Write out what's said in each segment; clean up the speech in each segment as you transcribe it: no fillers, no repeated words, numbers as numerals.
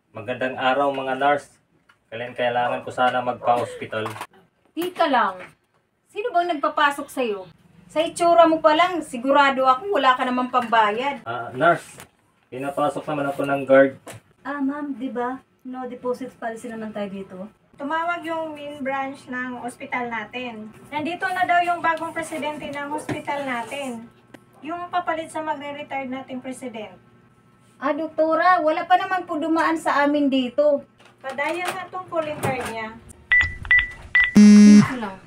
Magandang araw mga nurse. Kailangan ko sana magpa-hospital. Tika lang. Sino bang nagpapasok sa'yo? Sa itsura mo pa lang, sigurado ako wala ka namang pambayad. Nurse, pinapasok naman ako ng guard. Ma'am, di ba? No deposit policy naman tayo dito. Tumawag yung main branch ng ospital natin. Nandito na daw yung bagong presidente ng hospital natin. Yung papalit sa magre-retire nating president. Doktora, wala pa naman po dumaan sa amin dito. Padayan na itong calling card niya. Tika lang.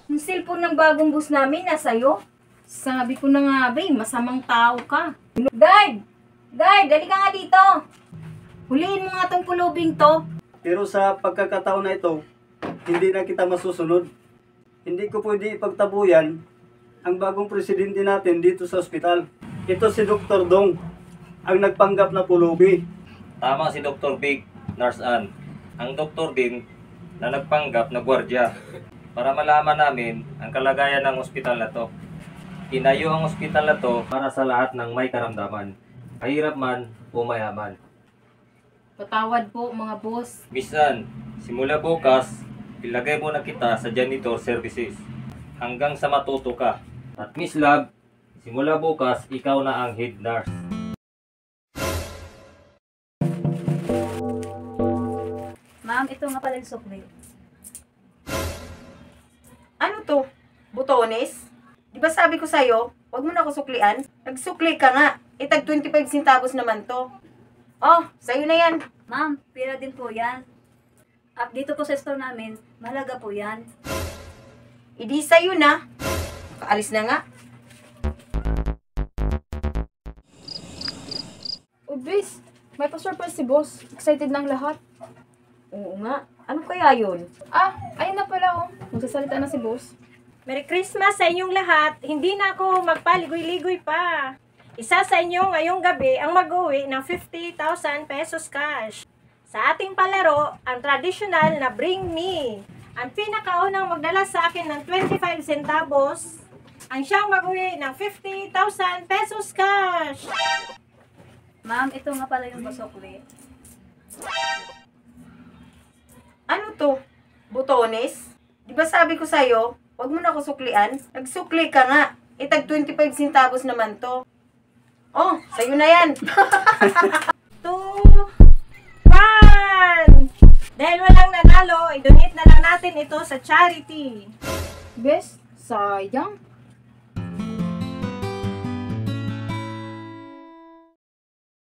Yung cellphone ng bagong boss namin, nasa'yo. Sabi ko na nga, masamang tao ka. Guard! Guard, dali ka nga dito. Huliin mo nga tong pulubing to. Pero sa pagkakataon na ito, hindi na kita masusunod. Hindi ko pwede ipagtabuyan ang bagong presidente natin dito sa ospital. Ito si Dr. Dong, ang nagpanggap na pulubi. Tama si Dr. Big, Nurse Ann. Ang doktor din na nagpanggap na gwardiya para malaman namin ang kalagayan ng ospital na to. Tinayo ang ospital na to para sa lahat ng may karamdaman. Kahirap man o mayaman. Patawad po mga boss. Miss Ann, simula bukas, ilagay mo na kita sa janitor services hanggang sa matuto ka. At Miss Love, simula bukas, ikaw na ang head nurse. Ma'am, ito nga pala yung sukli. Ano to? Butones? Di ba sabi ko sa'yo, huwag mo na ako suklian? Nagsukli ka nga. Tag 25 centavos naman to. Oh, sa'yo na yan. Ma'am, pira din po yan. At dito po sa store namin, mahalaga po yan. Idi sa'yo na. Kaalis na nga. Bis, may pa-surprise si boss. Excited ng lahat. Oo nga. Ano kaya yun? Ayun na pala oh. Magsasalita na si boss. Merry Christmas sa inyong lahat. Hindi na ako magpaligoy-ligoy pa. Isa sa inyo ngayong gabi ang mag-uwi ng 50,000 pesos cash. Sa ating palaro, ang traditional na Bring Me. Ang pinakaunang magdala sa akin ng 25 centavos, ang siyang mag-uwi ng 50,000 pesos cash. Ma'am, ito nga pala yung sukli. Ano to? Butones? Di ba sabi ko sa'yo, huwag mo na ako suklian? Nagsukli ka nga. Tag 25 centavos naman to. Oh, sa'yo na yan. 2, 1! Dahil walang nanalo, i-donate na lang natin ito sa charity. Bes, sayang.